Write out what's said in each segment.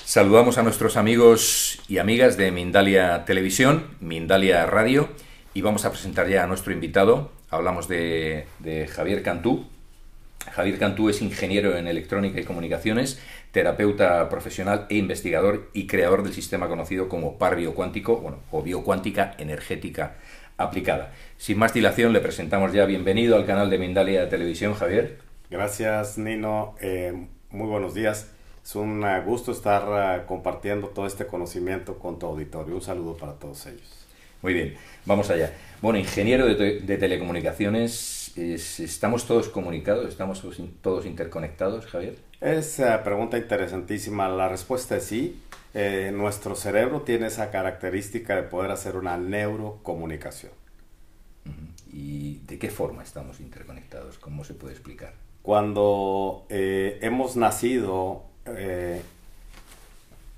Saludamos a nuestros amigos y amigas de Mindalia Televisión, Mindalia Radio, y vamos a presentar ya a nuestro invitado. Hablamos de Javier Cantú. Javier Cantú es ingeniero en electrónica y comunicaciones, terapeuta profesional e investigador y creador del sistema conocido como par biocuántico, o biocuántica energética aplicada. Sin más dilación, le presentamos ya. Bienvenido al canal de Mindalia Televisión, Javier. Gracias, Nino. Muy buenos días. Es un gusto estar compartiendo todo este conocimiento con tu auditorio. Un saludo para todos ellos. Muy bien, vamos allá. Bueno, ingeniero de telecomunicaciones, ¿estamos todos comunicados? ¿Estamos todos interconectados, Javier? Es pregunta interesantísima. La respuesta es sí. Nuestro cerebro tiene esa característica de poder hacer una neurocomunicación. ¿Y de qué forma estamos interconectados? ¿Cómo se puede explicar? Cuando hemos nacido,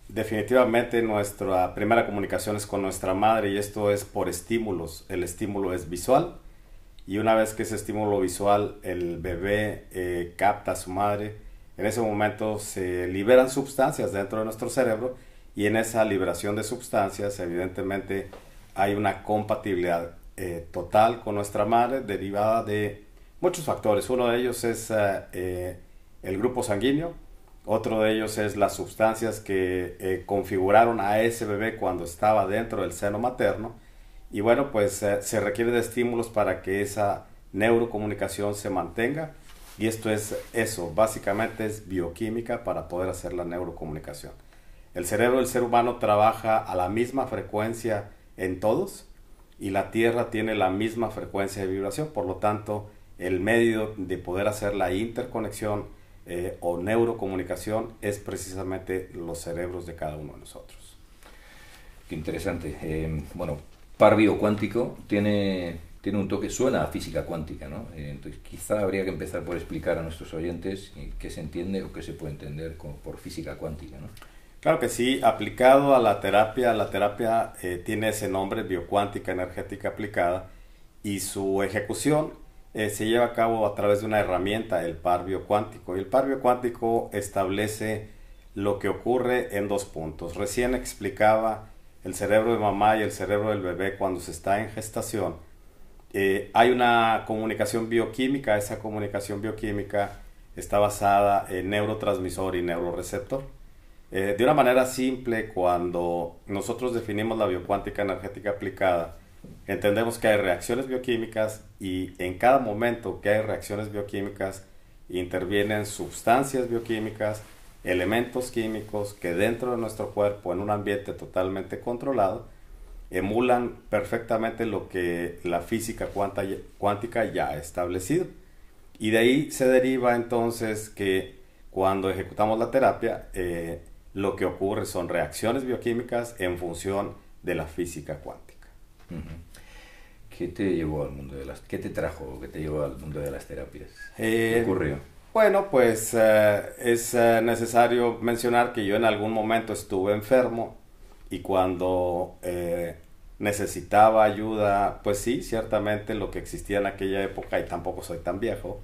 definitivamente nuestra primera comunicación es con nuestra madre, y esto es por estímulos. El estímulo es visual, y una vez que ese estímulo visual el bebé capta a su madre, en ese momento se liberan sustancias dentro de nuestro cerebro, y en esa liberación de sustancias evidentemente hay una compatibilidad total con nuestra madre, derivada de muchos factores. Uno de ellos es el grupo sanguíneo. Otro de ellos es las sustancias que configuraron a ese bebé cuando estaba dentro del seno materno. Y bueno, pues se requiere de estímulos para que esa neurocomunicación se mantenga. Y esto es eso, básicamente es bioquímica para poder hacer la neurocomunicación. El cerebro del ser humano trabaja a la misma frecuencia en todos, y la Tierra tiene la misma frecuencia de vibración. Por lo tanto, el medio de poder hacer la interconexión o neurocomunicación es precisamente los cerebros de cada uno de nosotros. Qué interesante. Bueno, par biocuántico tiene un toque, suena a física cuántica, ¿no? Entonces quizá habría que empezar por explicar a nuestros oyentes qué se entiende o qué se puede entender por física cuántica, ¿no? Claro que sí. Aplicado a la terapia tiene ese nombre, biocuántica energética aplicada, y su ejecución se lleva a cabo a través de una herramienta, el par biocuántico. Y el par biocuántico establece lo que ocurre en dos puntos. Recién explicaba el cerebro de mamá y el cerebro del bebé cuando se está en gestación. Hay una comunicación bioquímica. Esa comunicación bioquímica está basada en neurotransmisor y neuroreceptor. De una manera simple, cuando nosotros definimos la biocuántica energética aplicada, entendemos que hay reacciones bioquímicas, y en cada momento que hay reacciones bioquímicas intervienen sustancias bioquímicas, elementos químicos que dentro de nuestro cuerpo, en un ambiente totalmente controlado, emulan perfectamente lo que la física cuántica ya ha establecido. Y de ahí se deriva entonces que cuando ejecutamos la terapia, lo que ocurre son reacciones bioquímicas en función de la física cuántica. ¿Qué te llevó al mundo qué te trajo, qué te llevó al mundo de las terapias? ¿Qué ocurrió? Bueno, pues es necesario mencionar que yo en algún momento estuve enfermo, y cuando necesitaba ayuda, pues sí, ciertamente lo que existía en aquella época, y tampoco soy tan viejo,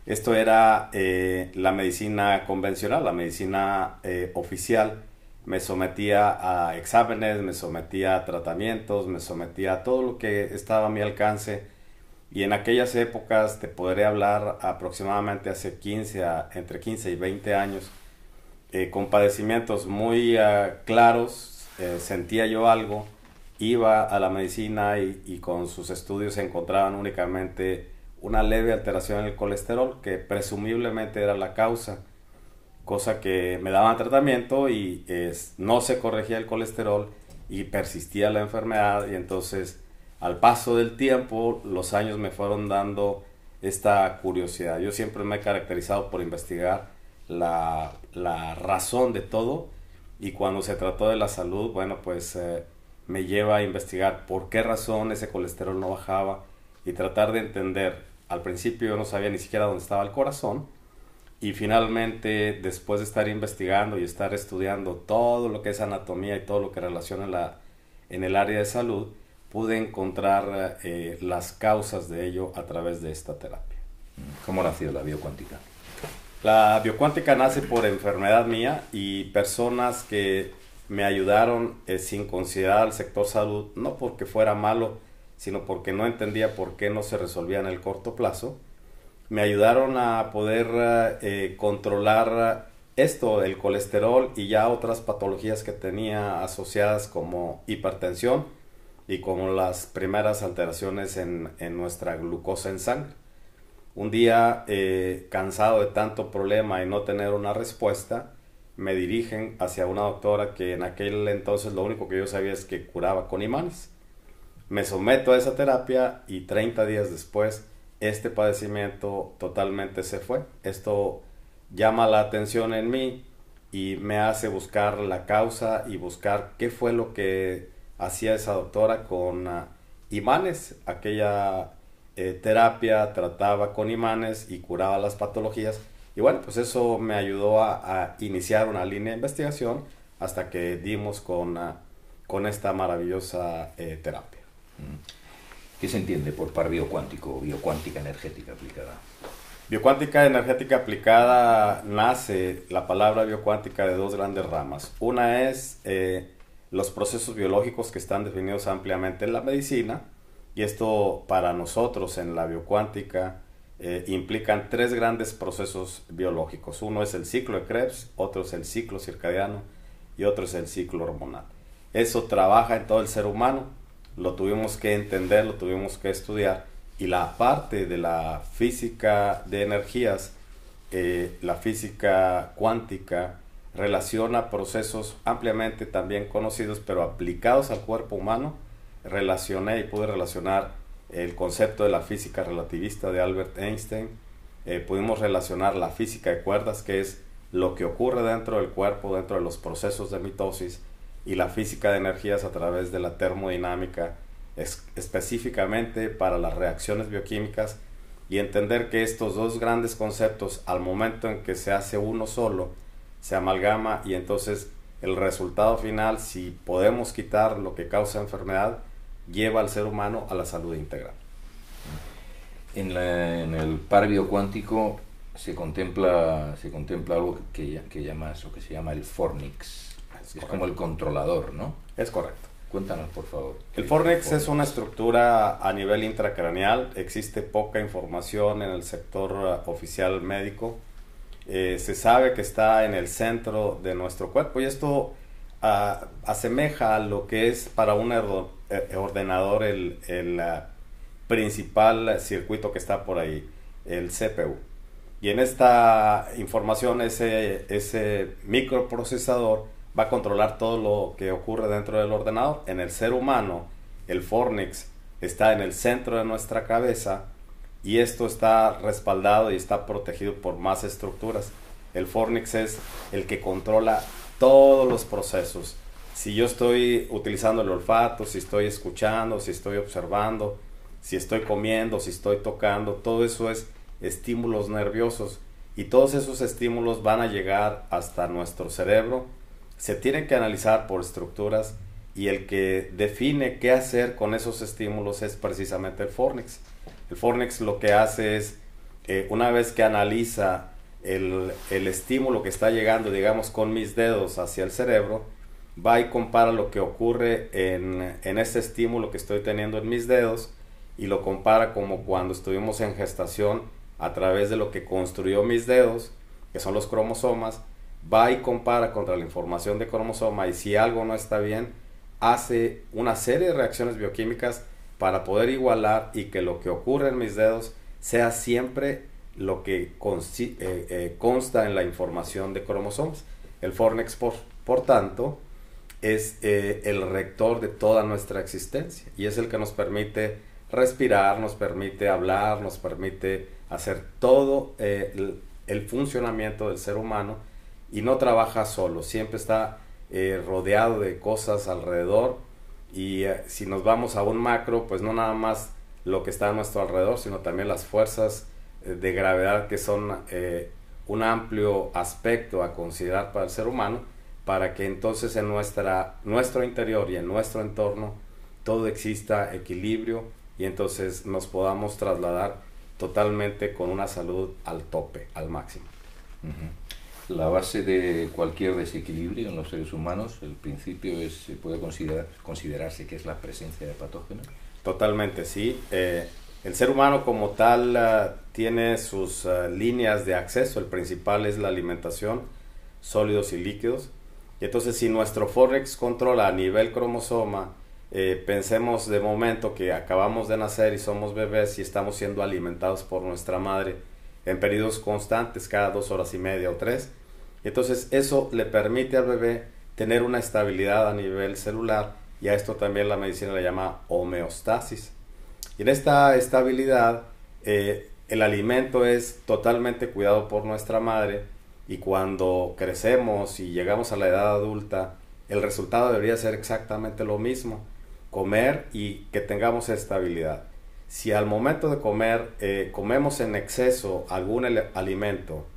esto era la medicina convencional, la medicina oficial. Me sometía a exámenes, me sometía a tratamientos, me sometía a todo lo que estaba a mi alcance. Y en aquellas épocas, te podré hablar aproximadamente hace entre 15 y 20 años, con padecimientos muy claros, sentía yo algo, iba a la medicina y con sus estudios se encontraban únicamente una leve alteración en el colesterol, que presumiblemente era la causa, cosa que me daban tratamiento y no se corregía el colesterol y persistía la enfermedad. Y entonces, al paso del tiempo, los años me fueron dando esta curiosidad. Yo siempre me he caracterizado por investigar la razón de todo, y cuando se trató de la salud, bueno, pues me lleva a investigar por qué razón ese colesterol no bajaba, y tratar de entender. Al principio yo no sabía ni siquiera dónde estaba el corazón, y finalmente, después de estar investigando y estar estudiando todo lo que es anatomía y todo lo que relaciona en el área de salud, pude encontrar las causas de ello a través de esta terapia. ¿Cómo nació la biocuántica? La biocuántica nace por enfermedad mía y personas que me ayudaron sin considerar el sector salud, no porque fuera malo, sino porque no entendía por qué no se resolvía en el corto plazo. Me ayudaron a poder controlar esto, el colesterol y ya otras patologías que tenía asociadas como hipertensión y como las primeras alteraciones en nuestra glucosa en sangre. Un día, cansado de tanto problema y no tener una respuesta, me dirigen hacia una doctora que en aquel entonces lo único que yo sabía es que curaba con imanes. Me someto a esa terapia y 30 días después este padecimiento totalmente se fue. Esto llama la atención en mí y me hace buscar la causa y buscar qué fue lo que hacía esa doctora con imanes. Aquella terapia trataba con imanes y curaba las patologías. Y bueno, pues eso me ayudó a iniciar una línea de investigación hasta que dimos con esta maravillosa terapia. ¿Qué se entiende por par biocuántico o biocuántica energética aplicada? Biocuántica energética aplicada nace la palabra biocuántica de dos grandes ramas. Una es los procesos biológicos que están definidos ampliamente en la medicina, y esto para nosotros en la biocuántica implican tres grandes procesos biológicos. Uno es el ciclo de Krebs, otro es el ciclo circadiano y otro es el ciclo hormonal. Eso trabaja en todo el ser humano. Lo tuvimos que entender, lo tuvimos que estudiar, y la parte de la física de energías, la física cuántica, relaciona procesos ampliamente también conocidos, pero aplicados al cuerpo humano. Relacioné y pude relacionar el concepto de la física relativista de Albert Einstein, pudimos relacionar la física de cuerdas, que es lo que ocurre dentro del cuerpo, dentro de los procesos de mitosis, y la física de energías a través de la termodinámica, específicamente para las reacciones bioquímicas, y entender que estos dos grandes conceptos, al momento en que se hace uno solo, se amalgama, y entonces el resultado final, si podemos quitar lo que causa enfermedad, lleva al ser humano a la salud integral. En el par biocuántico se contempla algo que llamas, o que se llama el Fornix. Es como el controlador, ¿no? Es correcto. Cuéntanos, por favor. El Fornix es una estructura a nivel intracraneal. Existe poca información en el sector oficial médico. Se sabe que está en el centro de nuestro cuerpo, y esto asemeja a lo que es para un ordenador el principal circuito que está por ahí, el CPU. Y en esta información ese microprocesador va a controlar todo lo que ocurre dentro del ordenador. En el ser humano, el Fornix está en el centro de nuestra cabeza, y esto está respaldado y está protegido por más estructuras. El Fornix es el que controla todos los procesos. Si yo estoy utilizando el olfato, si estoy escuchando, si estoy observando, si estoy comiendo, si estoy tocando, todo eso es estímulos nerviosos, y todos esos estímulos van a llegar hasta nuestro cerebro. Se tienen que analizar por estructuras, y el que define qué hacer con esos estímulos es precisamente el Fornix. El Fornix lo que hace es, una vez que analiza el estímulo que está llegando, digamos, con mis dedos hacia el cerebro, va y compara lo que ocurre en ese estímulo que estoy teniendo en mis dedos, y lo compara como cuando estuvimos en gestación a través de lo que construyó mis dedos, que son los cromosomas. Va y compara contra la información de cromosoma, y si algo no está bien, hace una serie de reacciones bioquímicas para poder igualar, y que lo que ocurre en mis dedos sea siempre lo que consta en la información de cromosomas. El Fornix, por tanto, es el rector de toda nuestra existencia, y es el que nos permite respirar, nos permite hablar, nos permite hacer todo el funcionamiento del ser humano, y no trabaja solo, siempre está rodeado de cosas alrededor. Y si nos vamos a un macro, pues no nada más lo que está a nuestro alrededor, sino también las fuerzas de gravedad, que son un amplio aspecto a considerar para el ser humano, para que entonces en nuestro interior y en nuestro entorno todo exista equilibrio, y entonces nos podamos trasladar totalmente con una salud al tope, al máximo. La base de cualquier desequilibrio en los seres humanos, el principio se puede considerarse que es la presencia de patógenos. Totalmente, sí. El ser humano como tal tiene sus líneas de acceso. El principal es la alimentación, sólidos y líquidos. Y entonces si nuestro Fornex controla a nivel cromosoma, pensemos de momento que acabamos de nacer y somos bebés y estamos siendo alimentados por nuestra madre en periodos constantes, cada 2 horas y media o 3. Entonces eso le permite al bebé tener una estabilidad a nivel celular, y a esto también la medicina le llama homeostasis. Y en esta estabilidad el alimento es totalmente cuidado por nuestra madre, y cuando crecemos y llegamos a la edad adulta, el resultado debería ser exactamente lo mismo: comer y que tengamos estabilidad. Si al momento de comer comemos en exceso algún alimento,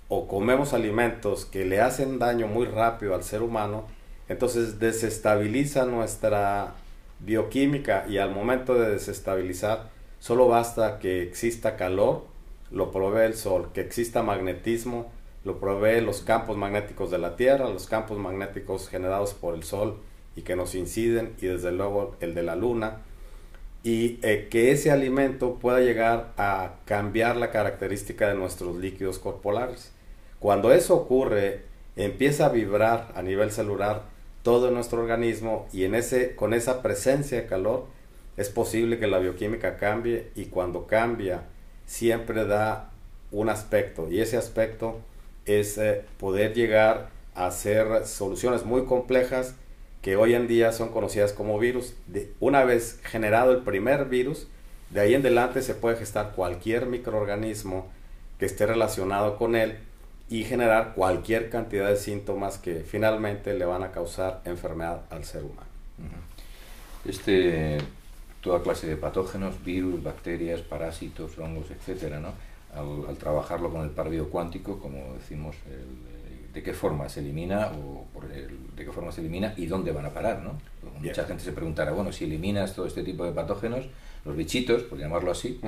o comemos alimentos que le hacen daño muy rápido al ser humano, entonces desestabiliza nuestra bioquímica, y al momento de desestabilizar solo basta que exista calor, lo provee el sol; que exista magnetismo, lo provee los campos magnéticos de la Tierra, los campos magnéticos generados por el sol y que nos inciden, y desde luego el de la Luna, y que ese alimento pueda llegar a cambiar la característica de nuestros líquidos corporales. Cuando eso ocurre, empieza a vibrar a nivel celular todo nuestro organismo, y con esa presencia de calor es posible que la bioquímica cambie, y cuando cambia siempre da un aspecto, y ese aspecto es poder llegar a hacer soluciones muy complejas que hoy en día son conocidas como virus. Una vez generado el primer virus, de ahí en adelante se puede gestar cualquier microorganismo que esté relacionado con él y generar cualquier cantidad de síntomas que finalmente le van a causar enfermedad al ser humano. Toda clase de patógenos, virus, bacterias, parásitos, hongos, etcétera, ¿no? Al trabajarlo con el par biocuántico, como decimos, de qué forma se elimina, de qué forma se elimina y dónde van a parar, ¿no? Mucha gente se preguntará, bueno, si eliminas todo este tipo de patógenos, los bichitos, por llamarlo así,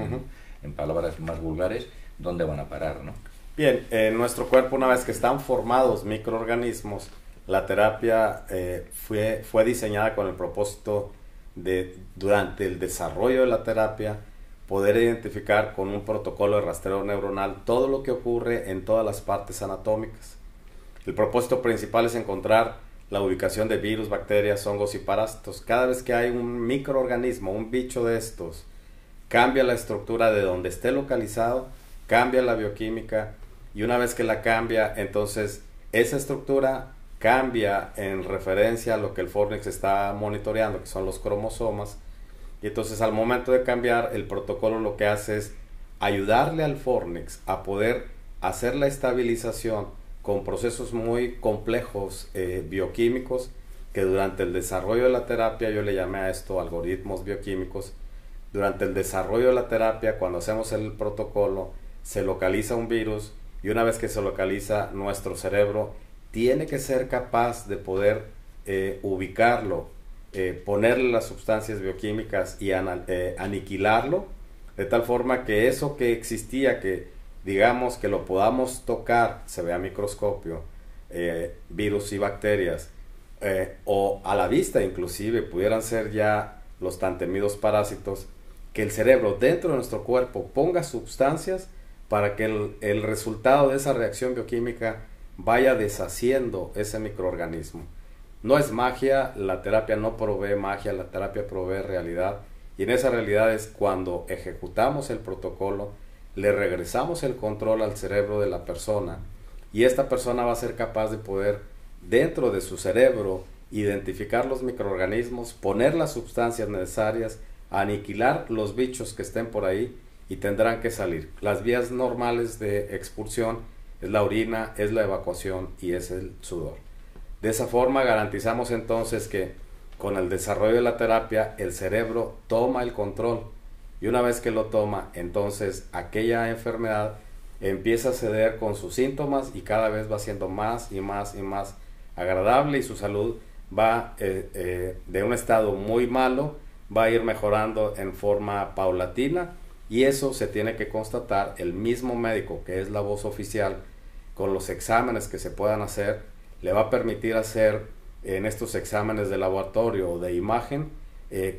en palabras más vulgares, ¿dónde van a parar, no? Bien, en nuestro cuerpo, una vez que están formados microorganismos, la terapia fue diseñada con el propósito de, durante el desarrollo de la terapia, poder identificar con un protocolo de rastreo neuronal todo lo que ocurre en todas las partes anatómicas. El propósito principal es encontrar la ubicación de virus, bacterias, hongos y parásitos. Cada vez que hay un microorganismo, un bicho de estos, cambia la estructura de donde esté localizado, cambia la bioquímica, y una vez que la cambia, entonces esa estructura cambia en referencia a lo que el Fornex está monitoreando, que son los cromosomas. Y entonces al momento de cambiar, el protocolo lo que hace es ayudarle al Fornex a poder hacer la estabilización con procesos muy complejos bioquímicos, que durante el desarrollo de la terapia, yo le llamé a esto algoritmos bioquímicos. Durante el desarrollo de la terapia, cuando hacemos el protocolo, se localiza un virus, y una vez que se localiza, nuestro cerebro tiene que ser capaz de poder ubicarlo, ponerle las sustancias bioquímicas y aniquilarlo, de tal forma que eso que existía, que digamos que lo podamos tocar, se ve a microscopio, virus y bacterias, o a la vista inclusive pudieran ser ya los tan temidos parásitos, que el cerebro dentro de nuestro cuerpo ponga sustancias para que el resultado de esa reacción bioquímica vaya deshaciendo ese microorganismo. No es magia, la terapia no provee magia, la terapia provee realidad, y en esa realidad es cuando ejecutamos el protocolo, le regresamos el control al cerebro de la persona, y esta persona va a ser capaz de poder, dentro de su cerebro, identificar los microorganismos, poner las sustancias necesarias, aniquilar los bichos que estén por ahí, y tendrán que salir. Las vías normales de expulsión es la orina, es la evacuación y es el sudor. De esa forma garantizamos entonces que con el desarrollo de la terapia el cerebro toma el control, y una vez que lo toma, entonces aquella enfermedad empieza a ceder con sus síntomas, y cada vez va siendo más y más y más agradable, y su salud va de un estado muy malo, va a ir mejorando en forma paulatina, y eso se tiene que constatar el mismo médico, que es la voz oficial, con los exámenes que se puedan hacer, le va a permitir hacer en estos exámenes de laboratorio o de imagen,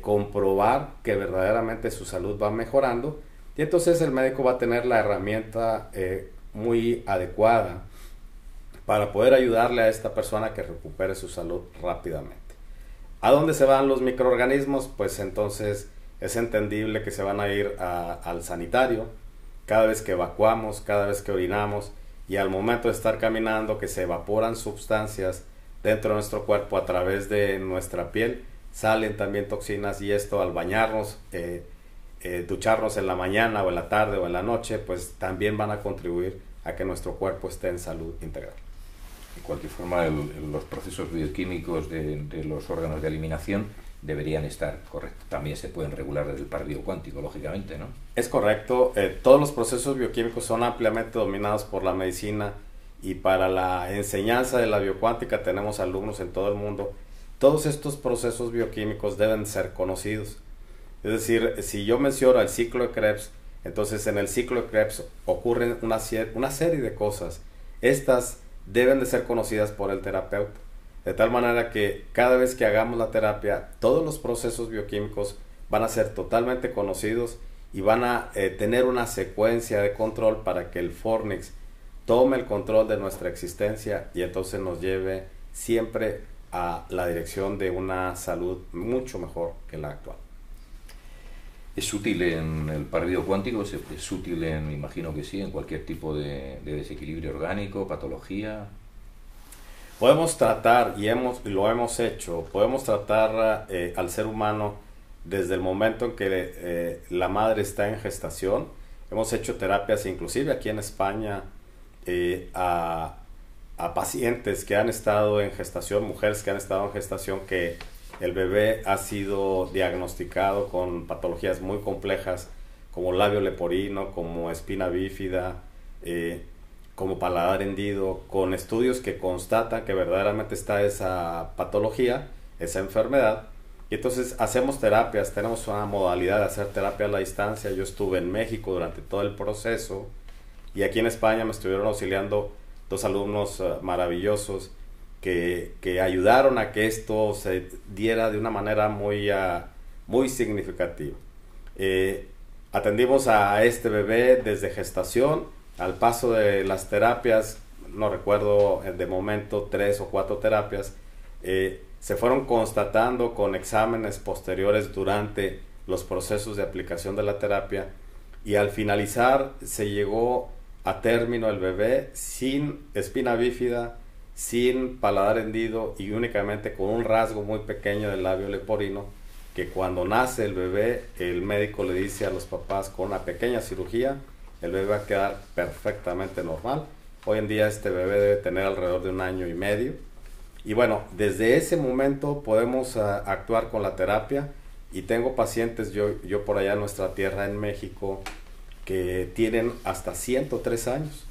comprobar que verdaderamente su salud va mejorando, y entonces el médico va a tener la herramienta muy adecuada para poder ayudarle a esta persona a que recupere su salud rápidamente. ¿A dónde se van los microorganismos? Pues entonces es entendible que se van a ir al sanitario cada vez que evacuamos, cada vez que orinamos, y al momento de estar caminando, que se evaporan sustancias dentro de nuestro cuerpo a través de nuestra piel, salen también toxinas, y esto al bañarnos, ducharnos en la mañana o en la tarde o en la noche, pues también van a contribuir a que nuestro cuerpo esté en salud integral. De cualquier forma, los procesos bioquímicos de los órganos de eliminación deberían estar correctos. También se pueden regular desde el par biocuántico, lógicamente, ¿no? Es correcto. Todos los procesos bioquímicos son ampliamente dominados por la medicina, y para la enseñanza de la biocuántica tenemos alumnos en todo el mundo. Todos estos procesos bioquímicos deben ser conocidos. Es decir, si yo menciono el ciclo de Krebs, entonces en el ciclo de Krebs ocurren una serie de cosas. Estas deben de ser conocidas por el terapeuta, de tal manera que cada vez que hagamos la terapia, todos los procesos bioquímicos van a ser totalmente conocidos y van a tener una secuencia de control para que el Fornix tome el control de nuestra existencia y entonces nos lleve siempre a la dirección de una salud mucho mejor que la actual. ¿Es útil en el par biocuántico? ¿Es útil me imagino que sí, en cualquier tipo de desequilibrio orgánico, patología? Podemos tratar, y lo hemos hecho, podemos tratar al ser humano desde el momento en que la madre está en gestación. Hemos hecho terapias inclusive aquí en España a pacientes que han estado en gestación, mujeres que han estado en gestación, que el bebé ha sido diagnosticado con patologías muy complejas como labio leporino, como espina bífida, como paladar hendido, con estudios que constatan que verdaderamente está esa patología, esa enfermedad. Y entonces hacemos terapias, tenemos una modalidad de hacer terapia a la distancia. Yo estuve en México durante todo el proceso, y aquí en España me estuvieron auxiliando dos alumnos maravillosos que ayudaron a que esto se diera de una manera muy significativa. Atendimos a este bebé desde gestación. Al paso de las terapias, no recuerdo de momento 3 o 4 terapias, se fueron constatando con exámenes posteriores durante los procesos de aplicación de la terapia, y al finalizar se llegó a término el bebé sin espina bífida, sin paladar hendido y únicamente con un rasgo muy pequeño del labio leporino, que cuando nace el bebé, el médico le dice a los papás, con una pequeña cirugía el bebé va a quedar perfectamente normal. Hoy en día este bebé debe tener alrededor de 1 año y medio. Y bueno, desde ese momento podemos actuar con la terapia, y tengo pacientes yo por allá en nuestra tierra en México que tienen hasta 103 años.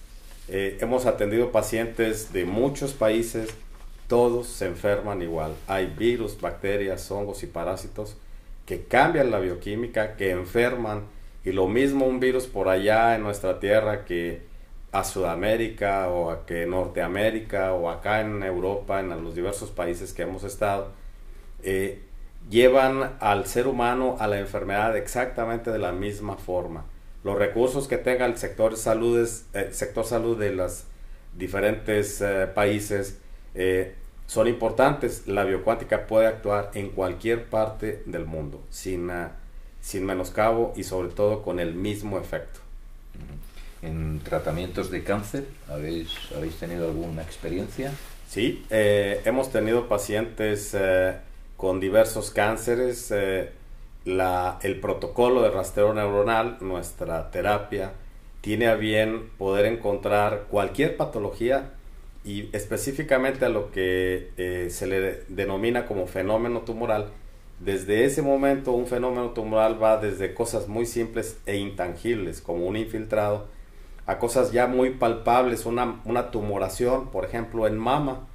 Hemos atendido pacientes de muchos países, todos se enferman igual. Hay virus, bacterias, hongos y parásitos que cambian la bioquímica, que enferman, y lo mismo un virus por allá en nuestra tierra que a Sudamérica o a que Norteamérica o acá en Europa, en los diversos países que hemos estado, llevan al ser humano a la enfermedad exactamente de la misma forma. Los recursos que tenga el sector salud de los diferentes países son importantes. La biocuántica puede actuar en cualquier parte del mundo sin menoscabo y sobre todo con el mismo efecto. ¿En tratamientos de cáncer habéis tenido alguna experiencia? Sí, hemos tenido pacientes con diversos cánceres. El protocolo de rastreo neuronal, nuestra terapia, tiene a bien poder encontrar cualquier patología, y específicamente a lo que se le denomina como fenómeno tumoral. Desde ese momento un fenómeno tumoral va desde cosas muy simples e intangibles como un infiltrado a cosas ya muy palpables, una tumoración, por ejemplo en mama.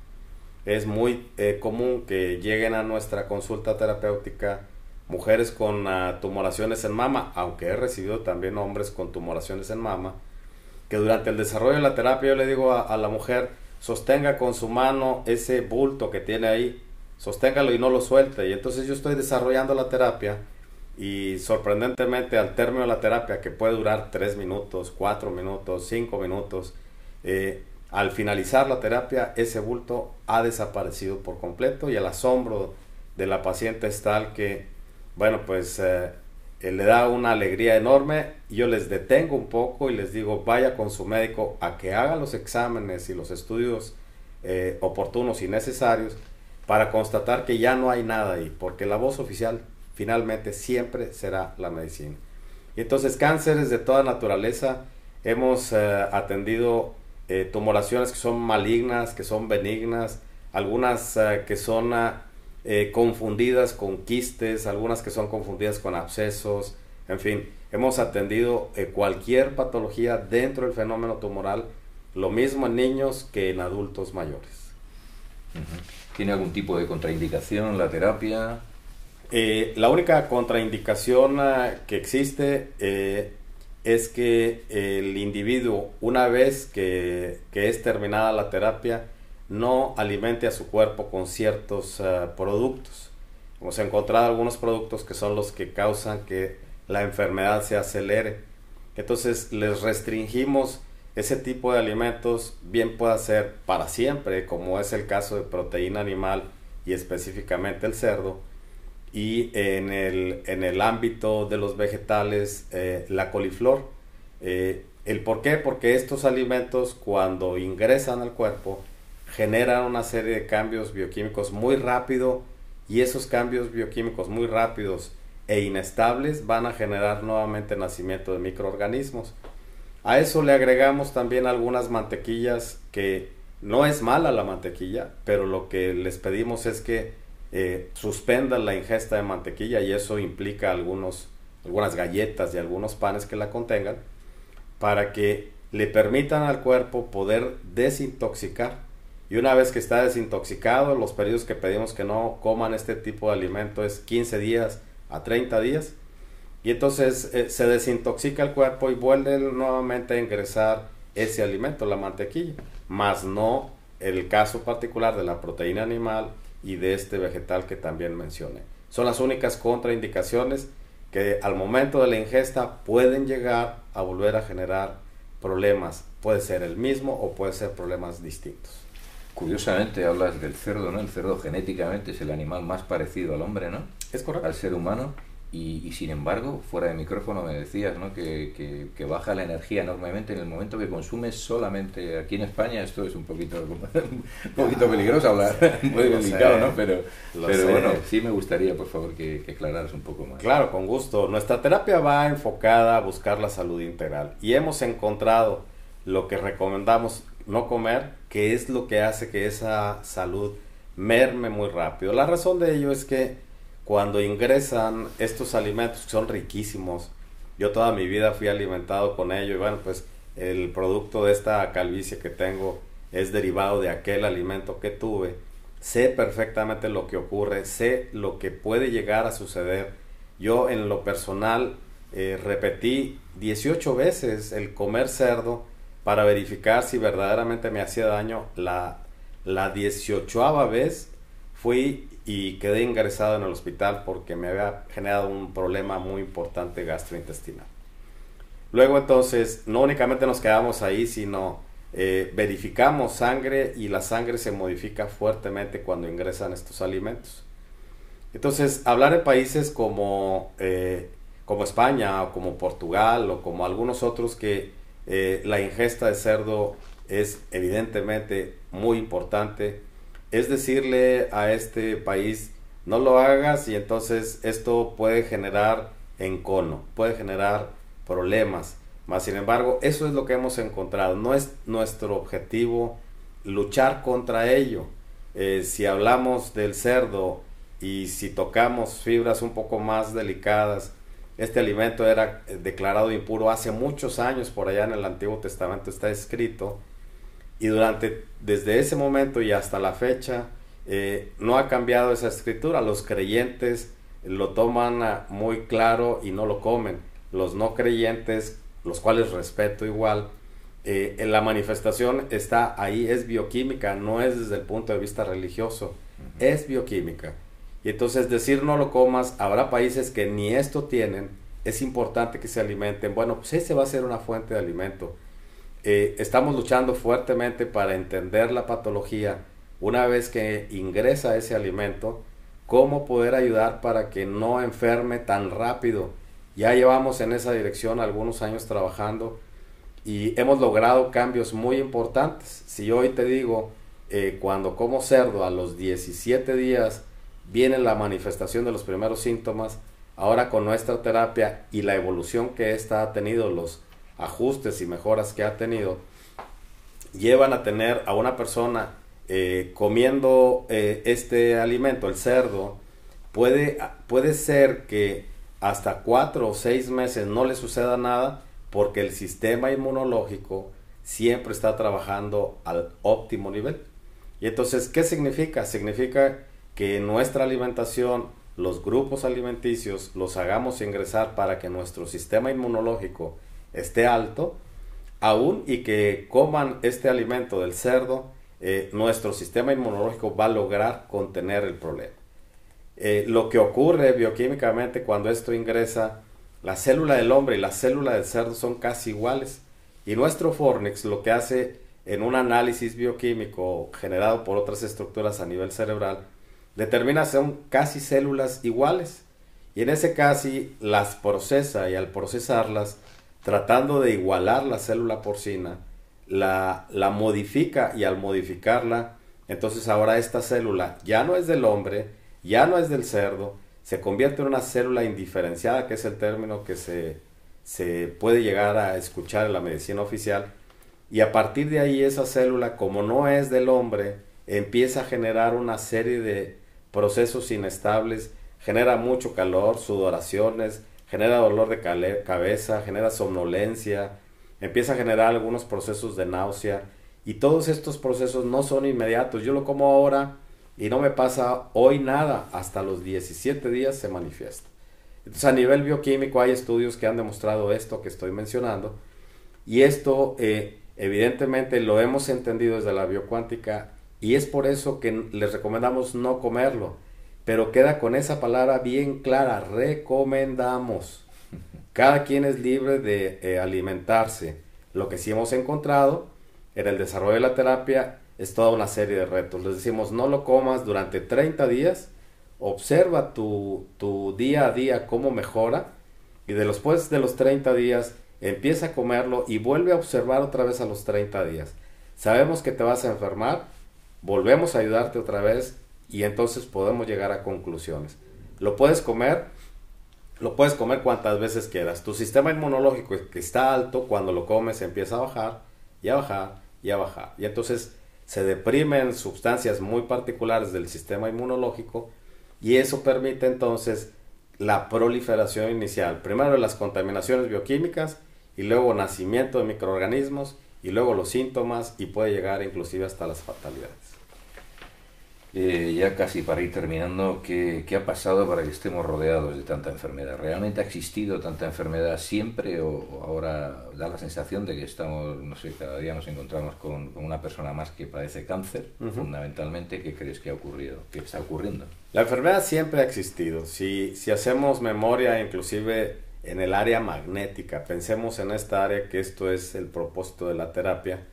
Es muy común que lleguen a nuestra consulta terapéutica mujeres con tumoraciones en mama, aunque he recibido también hombres con tumoraciones en mama, que durante el desarrollo de la terapia yo le digo a la mujer, sostenga con su mano ese bulto que tiene ahí, sosténgalo y no lo suelte. Y entonces yo estoy desarrollando la terapia y sorprendentemente al término de la terapia, que puede durar 3 minutos, 4 minutos, 5 minutos, al finalizar la terapia ese bulto ha desaparecido por completo y el asombro de la paciente es tal que, bueno, pues le da una alegría enorme. Yo les detengo un poco y les digo, vaya con su médico a que haga los exámenes y los estudios oportunos y necesarios para constatar que ya no hay nada ahí, porque la voz oficial finalmente siempre será la medicina. Y entonces cánceres de toda naturaleza, hemos atendido tumoraciones que son malignas, que son benignas, algunas que son confundidas con quistes, algunas que son confundidas con abscesos, en fin, hemos atendido cualquier patología dentro del fenómeno tumoral, lo mismo en niños que en adultos mayores. ¿Tiene algún tipo de contraindicación la terapia? La única contraindicación que existe es que el individuo, una vez que es terminada la terapia, no alimente a su cuerpo con ciertos productos. Hemos encontrado algunos productos que son los que causan que la enfermedad se acelere. Entonces les restringimos ese tipo de alimentos, bien pueda ser para siempre, como es el caso de proteína animal y específicamente el cerdo, y en el ámbito de los vegetales, la coliflor. ¿El por qué? Porque estos alimentos, cuando ingresan al cuerpo, generan una serie de cambios bioquímicos muy rápido, y esos cambios bioquímicos muy rápidos e inestables van a generar nuevamente nacimiento de microorganismos. A eso le agregamos también algunas mantequillas, que no es mala la mantequilla, pero lo que les pedimos es que suspendan la ingesta de mantequilla, y eso implica algunas galletas y algunos panes que la contengan, para que le permitan al cuerpo poder desintoxicar. Y una vez que está desintoxicado, los periodos que pedimos que no coman este tipo de alimento es 15 días a 30 días. Y entonces se desintoxica el cuerpo y vuelve nuevamente a ingresar ese alimento, la mantequilla. Más no el caso particular de la proteína animal y de este vegetal que también mencioné. Son las únicas contraindicaciones que al momento de la ingesta pueden llegar a volver a generar problemas. Puede ser el mismo o puede ser problemas distintos. Curiosamente hablas del cerdo, ¿no? El cerdo genéticamente es el animal más parecido al hombre, ¿no? Es correcto. Al ser humano. Y sin embargo, fuera de micrófono me decías, ¿no? que baja la energía enormemente en el momento que consumes solamente. Aquí en España esto es un poquito peligroso hablar, muy delicado, ¿no? Pero bueno, sí me gustaría, por favor, que aclararas un poco más. Claro, con gusto. Nuestra terapia va enfocada a buscar la salud integral, y hemos encontrado lo que recomendamos no comer, que es lo que hace que esa salud merme muy rápido. La razón de ello es que cuando ingresan estos alimentos, que son riquísimos, yo toda mi vida fui alimentado con ello, y bueno, pues el producto de esta calvicie que tengo es derivado de aquel alimento que tuve. Sé perfectamente lo que ocurre, sé lo que puede llegar a suceder. Yo en lo personal repetí 18 veces el comer cerdo para verificar si verdaderamente me hacía daño. La 18ª vez fui y quedé ingresado en el hospital porque me había generado un problema muy importante gastrointestinal. Luego entonces no únicamente nos quedamos ahí, sino verificamos sangre, y la sangre se modifica fuertemente cuando ingresan estos alimentos. Entonces hablar de países como España o como Portugal o como algunos otros que la ingesta de cerdo es evidentemente muy importante, es decirle a este país, no lo hagas, y entonces esto puede generar encono, puede generar problemas. Mas sin embargo, eso es lo que hemos encontrado. No es nuestro objetivo luchar contra ello. Si hablamos del cerdo y si tocamos fibras un poco más delicadas, este alimento era declarado impuro hace muchos años, por allá en el Antiguo Testamento está escrito, y desde ese momento y hasta la fecha no ha cambiado esa escritura. Los creyentes lo toman muy claro y no lo comen. Los no creyentes, los cuales respeto igual, en la manifestación está ahí, es bioquímica, no es desde el punto de vista religioso, es bioquímica. Y entonces decir no lo comas, habrá países que ni esto tienen, es importante que se alimenten. Bueno, pues ese va a ser una fuente de alimento. Estamos luchando fuertemente para entender la patología una vez que ingresa ese alimento, cómo poder ayudar para que no enferme tan rápido. Ya llevamos en esa dirección algunos años trabajando y hemos logrado cambios muy importantes. Si hoy te digo, cuando como cerdo a los 17 días viene la manifestación de los primeros síntomas, ahora con nuestra terapia y la evolución que esta ha tenido, los ajustes y mejoras que ha tenido, llevan a tener a una persona comiendo este alimento, el cerdo, puede ser que hasta 4 o 6 meses no le suceda nada, porque el sistema inmunológico siempre está trabajando al óptimo nivel. Y entonces, ¿qué significa? Significa que en nuestra alimentación, los grupos alimenticios los hagamos ingresar para que nuestro sistema inmunológico esté alto, aún y que coman este alimento del cerdo, nuestro sistema inmunológico va a lograr contener el problema. Lo que ocurre bioquímicamente cuando esto ingresa, la célula del hombre y la célula del cerdo son casi iguales, y nuestro Fornix lo que hace en un análisis bioquímico generado por otras estructuras a nivel cerebral, determina son casi células iguales, y en ese casi las procesa, y al procesarlas, tratando de igualar la célula porcina, la modifica, y al modificarla, entonces ahora esta célula ya no es del hombre, ya no es del cerdo, se convierte en una célula indiferenciada, que es el término que se puede llegar a escuchar en la medicina oficial, y a partir de ahí esa célula, como no es del hombre, empieza a generar una serie de procesos inestables, genera mucho calor, sudoraciones, genera dolor de cabeza, genera somnolencia, empieza a generar algunos procesos de náusea, y todos estos procesos no son inmediatos. Yo lo como ahora y no me pasa hoy nada, hasta los 17 días se manifiesta. Entonces, a nivel bioquímico hay estudios que han demostrado esto que estoy mencionando, y esto evidentemente lo hemos entendido desde la biocuántica, y es por eso que les recomendamos no comerlo, pero queda con esa palabra bien clara: recomendamos. Cada quien es libre de alimentarse. Lo que sí hemos encontrado en el desarrollo de la terapia es toda una serie de retos. Les decimos, no lo comas durante 30 días, observa tu día a día cómo mejora, y después de los 30 días empieza a comerlo y vuelve a observar otra vez a los 30 días. Sabemos que te vas a enfermar, volvemos a ayudarte otra vez, y entonces podemos llegar a conclusiones. Lo puedes comer cuantas veces quieras. Tu sistema inmunológico que está alto, cuando lo comes empieza a bajar, y a bajar, y a bajar. Y entonces se deprimen sustancias muy particulares del sistema inmunológico, y eso permite entonces la proliferación inicial. Primero las contaminaciones bioquímicas, y luego nacimiento de microorganismos, y luego los síntomas, y puede llegar inclusive hasta las fatalidades. Ya casi para ir terminando, ¿qué ha pasado para que estemos rodeados de tanta enfermedad? ¿Realmente ha existido tanta enfermedad siempre, o ahora da la sensación de que estamos, no sé, cada día nos encontramos con una persona más que padece cáncer? Fundamentalmente, ¿qué crees que ha ocurrido? ¿Qué está ocurriendo? La enfermedad siempre ha existido. Si hacemos memoria, inclusive en el área magnética, pensemos en esta área, que esto es el propósito de la terapia,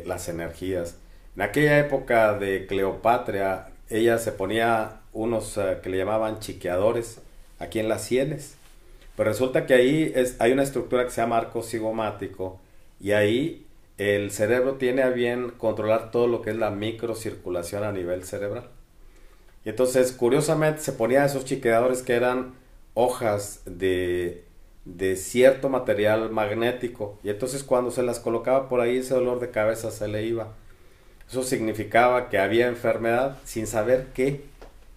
las energías. En aquella época de Cleopatra, ella se ponía unos que le llamaban chiqueadores aquí en las sienes. Pero resulta que ahí hay una estructura que se llama arco cigomático, y ahí el cerebro tiene a bien controlar todo lo que es la microcirculación a nivel cerebral. Y entonces, curiosamente, se ponía esos chiqueadores que eran hojas de cierto material magnético, y entonces cuando se las colocaba por ahí, ese dolor de cabeza se le iba. Eso significaba que había enfermedad, sin saber qué,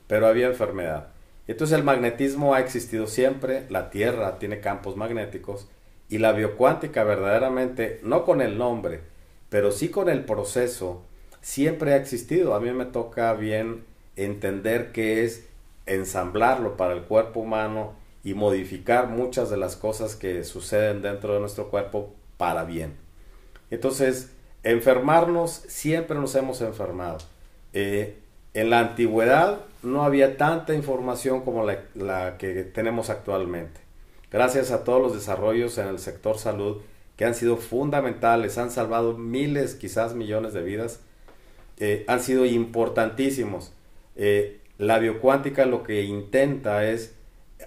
pero había enfermedad. Entonces el magnetismo ha existido siempre, la Tierra tiene campos magnéticos, y la biocuántica verdaderamente, no con el nombre, pero sí con el proceso, siempre ha existido. A mí me toca bien entender qué es ensamblarlo para el cuerpo humano y modificar muchas de las cosas que suceden dentro de nuestro cuerpo para bien. Entonces, enfermarnos, siempre nos hemos enfermado. En la antigüedad no había tanta información como la que tenemos actualmente. Gracias a todos los desarrollos en el sector salud que han sido fundamentales, han salvado miles, quizás millones de vidas, han sido importantísimos. La biocuántica lo que intenta es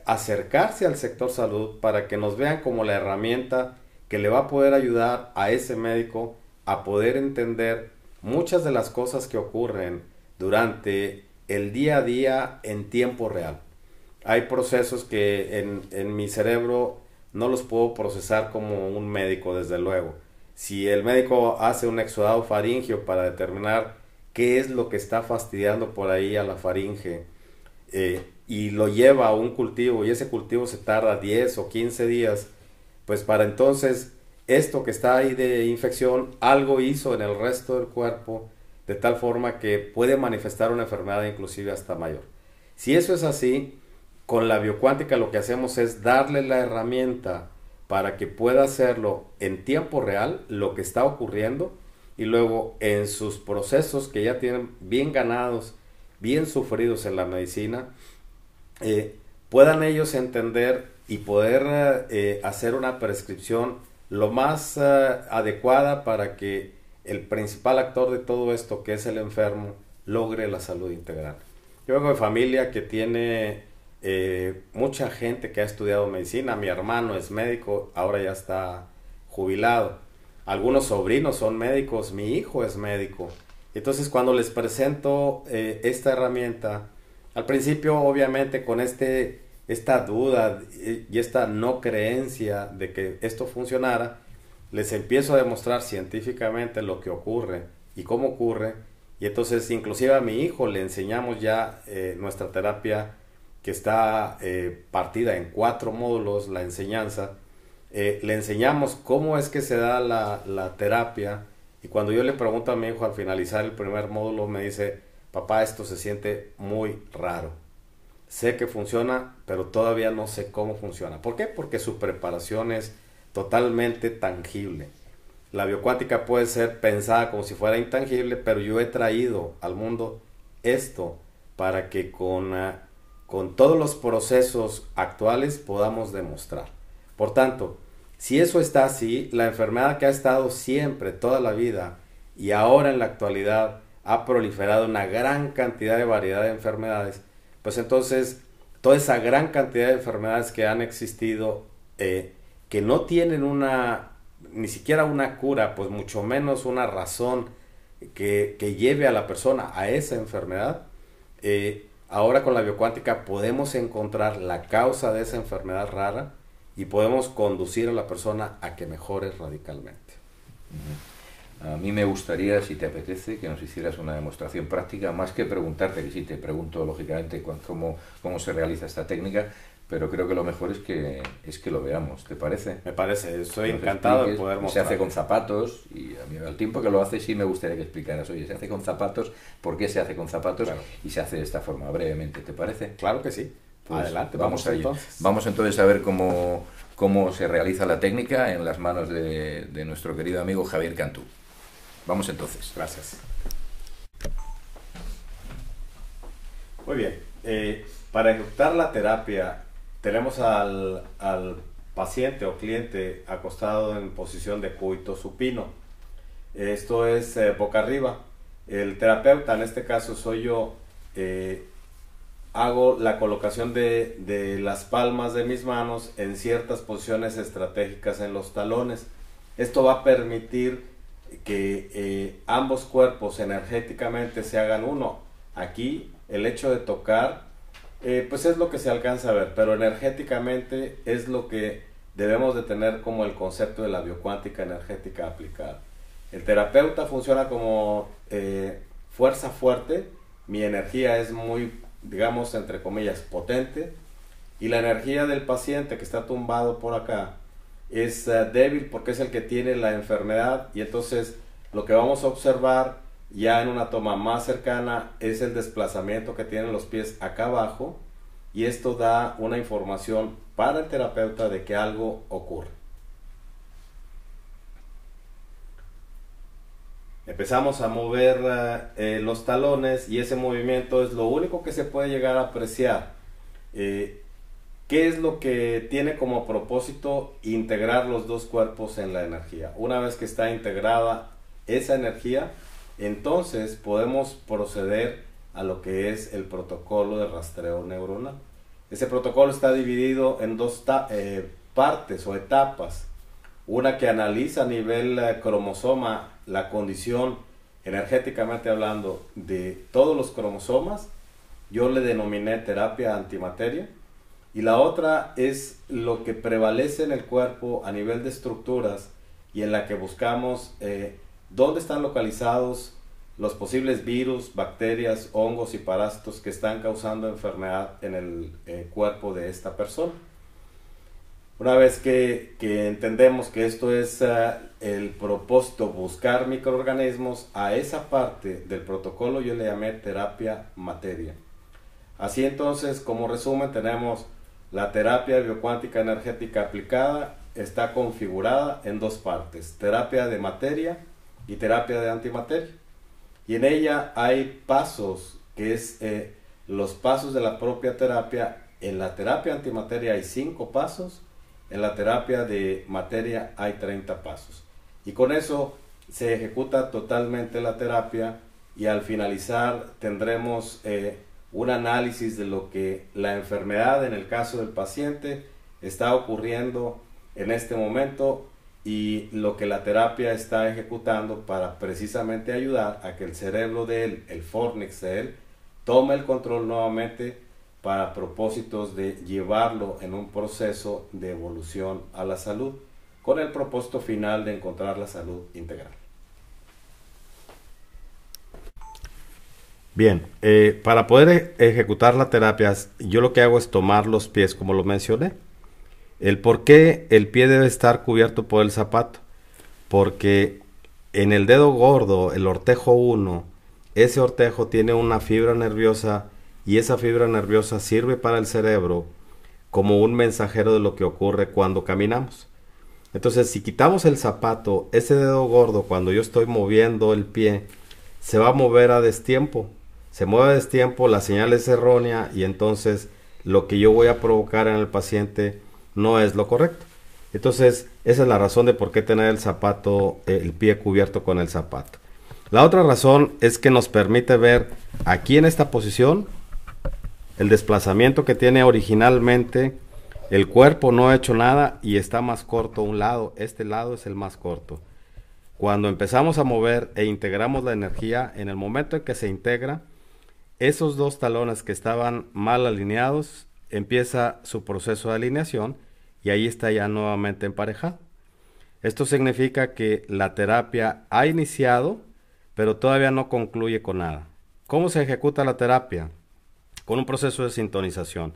acercarse al sector salud para que nos vean como la herramienta que le va a poder ayudar a ese médico a poder entender muchas de las cosas que ocurren durante el día a día en tiempo real. Hay procesos que en mi cerebro no los puedo procesar como un médico, desde luego. Si el médico hace un exudado faríngeo para determinar qué es lo que está fastidiando por ahí a la faringe, y lo lleva a un cultivo y ese cultivo se tarda 10 o 15 días, pues para entonces esto que está ahí de infección algo hizo en el resto del cuerpo de tal forma que puede manifestar una enfermedad inclusive hasta mayor. Si eso es así, con la biocuántica lo que hacemos es darle la herramienta para que pueda hacerlo en tiempo real, lo que está ocurriendo, y luego en sus procesos que ya tienen bien ganados, bien sufridos en la medicina, puedan ellos entender y poder hacer una prescripción lo más adecuada para que el principal actor de todo esto, que es el enfermo, logre la salud integral. Yo vengo de familia que tiene mucha gente que ha estudiado medicina. Mi hermano es médico, ahora ya está jubilado. Algunos sobrinos son médicos, mi hijo es médico. Entonces cuando les presento esta herramienta, al principio obviamente con esta duda y esta no creencia de que esto funcionara, les empiezo a demostrar científicamente lo que ocurre y cómo ocurre. Y entonces inclusive a mi hijo le enseñamos ya nuestra terapia, que está partida en 4 módulos, la enseñanza. Le enseñamos cómo es que se da la terapia, y cuando yo le pregunto a mi hijo al finalizar el primer módulo, me dice: papá, esto se siente muy raro. Sé que funciona, pero todavía no sé cómo funciona. ¿Por qué? Porque su preparación es totalmente tangible. La biocuántica puede ser pensada como si fuera intangible, pero yo he traído al mundo esto para que con todos los procesos actuales podamos demostrar. Por tanto, si eso está así, la enfermedad que ha estado siempre, toda la vida, y ahora en la actualidad ha proliferado una gran cantidad de variedad de enfermedades, pues entonces toda esa gran cantidad de enfermedades que han existido, que no tienen ni siquiera una cura, pues mucho menos una razón que lleve a la persona a esa enfermedad, ahora con la biocuántica podemos encontrar la causa de esa enfermedad rara y podemos conducir a la persona a que mejore radicalmente. A mí me gustaría, si te apetece, que nos hicieras una demostración práctica, más que preguntarte, que sí te pregunto lógicamente cómo se realiza esta técnica, pero creo que lo mejor es que lo veamos, ¿te parece? Me parece, estoy encantado de poder mostrar. Se hace con zapatos, y a mí al tiempo que lo hace sí me gustaría que explicaras: oye, se hace con zapatos, ¿por qué se hace con zapatos? Claro. Y se hace de esta forma, brevemente, ¿te parece? Claro que sí. Pues adelante, vamos a ello. Entonces. Vamos entonces a ver cómo se realiza la técnica en las manos de nuestro querido amigo Javier Cantú. Vamos entonces. Gracias. Muy bien. Para ejecutar la terapia tenemos al paciente o cliente acostado en posición de coito supino. Esto es boca arriba. El terapeuta, en este caso soy yo, hago la colocación de las palmas de mis manos en ciertas posiciones estratégicas en los talones. Esto va a permitir que ambos cuerpos energéticamente se hagan uno. Aquí el hecho de tocar pues es lo que se alcanza a ver, pero energéticamente es lo que debemos de tener como el concepto de la biocuántica energética aplicada. El terapeuta funciona como fuerza fuerte. Mi energía es muy, digamos, entre comillas, potente, y la energía del paciente que está tumbado por acá es débil, porque es el que tiene la enfermedad. Y entonces lo que vamos a observar ya en una toma más cercana es el desplazamiento que tienen los pies acá abajo, y esto da una información para el terapeuta de que algo ocurre. Empezamos a mover los talones y ese movimiento es lo único que se puede llegar a apreciar. ¿Qué es lo que tiene como propósito? Integrar los dos cuerpos en la energía. Una vez que está integrada esa energía, entonces podemos proceder a lo que es el protocolo de rastreo neuronal. Ese protocolo está dividido en dos partes o etapas. Una que analiza a nivel cromosoma la condición energéticamente hablando de todos los cromosomas. Yo le denominé terapia antimateria. Y la otra es lo que prevalece en el cuerpo a nivel de estructuras y en la que buscamos dónde están localizados los posibles virus, bacterias, hongos y parásitos que están causando enfermedad en el cuerpo de esta persona. Una vez que entendemos que esto es el propósito, buscar microorganismos, a esa parte del protocolo yo le llamé terapia materia. Así entonces, como resumen, tenemos la terapia biocuántica energética aplicada, está configurada en dos partes, terapia de materia y terapia de antimateria. Y en ella hay pasos, que es los pasos de la propia terapia. En la terapia antimateria hay 5 pasos, en la terapia de materia hay 30 pasos. Y con eso se ejecuta totalmente la terapia y al finalizar tendremos un análisis de lo que la enfermedad en el caso del paciente está ocurriendo en este momento y lo que la terapia está ejecutando para precisamente ayudar a que el cerebro de él, el fornix de él, tome el control nuevamente para propósitos de llevarlo en un proceso de evolución a la salud, con el propósito final de encontrar la salud integral. Bien, para poder ejecutar la terapia, yo lo que hago es tomar los pies, como lo mencioné. El por qué el pie debe estar cubierto por el zapato. Porque en el dedo gordo, el ortejo 1, ese ortejo tiene una fibra nerviosa y esa fibra nerviosa sirve para el cerebro como un mensajero de lo que ocurre cuando caminamos. Entonces, si quitamos el zapato, ese dedo gordo, cuando yo estoy moviendo el pie, se va a mover a destiempo. Se mueve a destiempo, la señal es errónea y entonces lo que yo voy a provocar en el paciente no es lo correcto. Entonces, esa es la razón de por qué tener el zapato, el pie cubierto con el zapato. La otra razón es que nos permite ver aquí en esta posición el desplazamiento que tiene originalmente. El cuerpo no ha hecho nada y está más corto un lado. Este lado es el más corto. Cuando empezamos a mover e integramos la energía, en el momento en que se integra, esos dos talones que estaban mal alineados, empieza su proceso de alineación y ahí está ya nuevamente emparejado. Esto significa que la terapia ha iniciado, pero todavía no concluye con nada. ¿Cómo se ejecuta la terapia? Con un proceso de sintonización.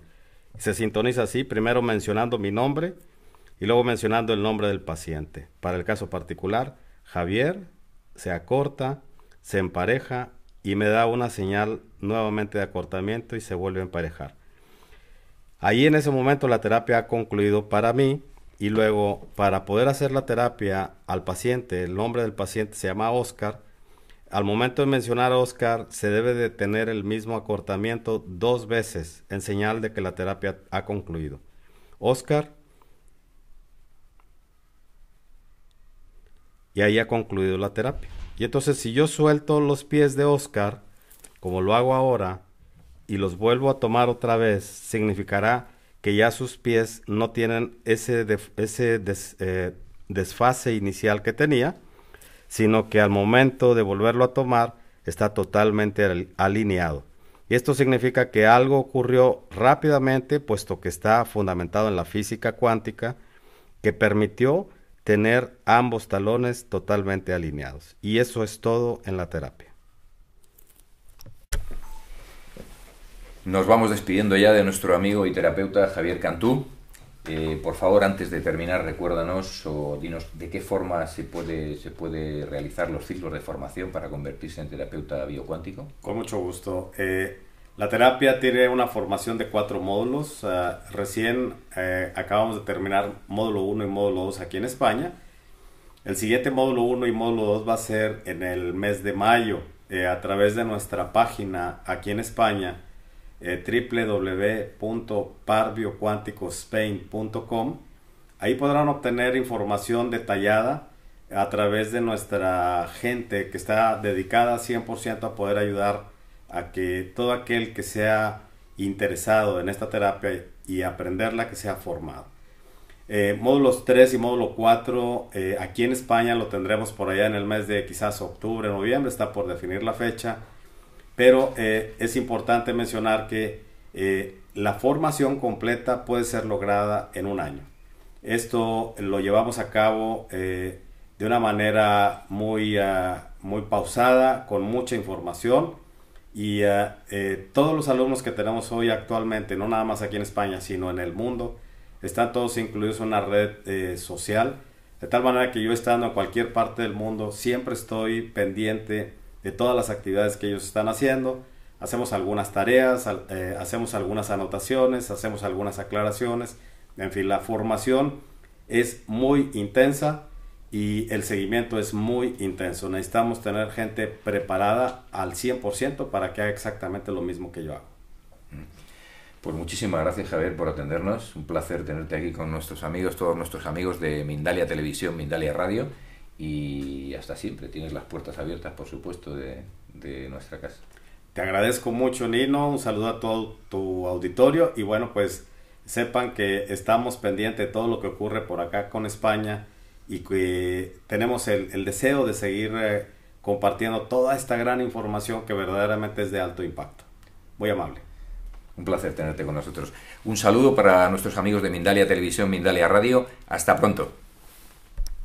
Se sintoniza así, primero mencionando mi nombre y luego mencionando el nombre del paciente. Para el caso particular, Javier, se acorta, se empareja y me da una señal nuevamente de acortamiento y se vuelve a emparejar. Ahí en ese momento la terapia ha concluido para mí y luego para poder hacer la terapia al paciente, el nombre del paciente se llama Oscar. Al momento de mencionar a Oscar se debe de tener el mismo acortamiento 2 veces en señal de que la terapia ha concluido. Oscar. Y ahí ha concluido la terapia. Y entonces si yo suelto los pies de Oscar, como lo hago ahora, y los vuelvo a tomar otra vez, significará que ya sus pies no tienen ese desfase inicial que tenía, sino que al momento de volverlo a tomar está totalmente alineado. Y esto significa que algo ocurrió rápidamente, puesto que está fundamentado en la física cuántica, que permitió tener ambos talones totalmente alineados. Y eso es todo en la terapia. Nos vamos despidiendo ya de nuestro amigo y terapeuta Javier Cantú. Por favor, antes de terminar, recuérdanos o dinos de qué forma se puede realizar los ciclos de formación para convertirse en terapeuta biocuántico. Con mucho gusto. La terapia tiene una formación de 4 módulos. Recién acabamos de terminar módulo 1 y módulo 2 aquí en España. El siguiente módulo 1 y módulo 2 va a ser en el mes de mayo, a través de nuestra página aquí en España, www.parbiocuanticospain.com. Ahí podrán obtener información detallada a través de nuestra gente que está dedicada 100% a poder ayudar a que todo aquel que sea interesado en esta terapia y aprenderla, que sea formado. Módulos 3 y módulo 4 aquí en España lo tendremos por allá en el mes de quizás octubre, noviembre, está por definir la fecha, pero es importante mencionar que la formación completa puede ser lograda en un año. Esto lo llevamos a cabo de una manera muy pausada, con mucha información, y todos los alumnos que tenemos hoy actualmente, no nada más aquí en España, sino en el mundo, están todos incluidos en una red social, de tal manera que yo, estando en cualquier parte del mundo, siempre estoy pendiente de todas las actividades que ellos están haciendo. Hacemos algunas tareas, hacemos algunas anotaciones, hacemos algunas aclaraciones. En fin, la formación es muy intensa y el seguimiento es muy intenso. Necesitamos tener gente preparada al 100% para que haga exactamente lo mismo que yo hago. Pues muchísimas gracias, Javier, por atendernos. Un placer tenerte aquí con nuestros amigos, todos nuestros amigos de Mindalia Televisión, Mindalia Radio, y hasta siempre. Tienes las puertas abiertas, por supuesto, de nuestra casa. Te agradezco mucho, Nino. Un saludo a todo tu auditorio, y bueno, pues sepan que estamos pendientes de todo lo que ocurre por acá con España, y que tenemos el deseo de seguir compartiendo toda esta gran información que verdaderamente es de alto impacto. Muy amable. Un placer tenerte con nosotros. Un saludo para nuestros amigos de Mindalia Televisión, Mindalia Radio. Hasta pronto.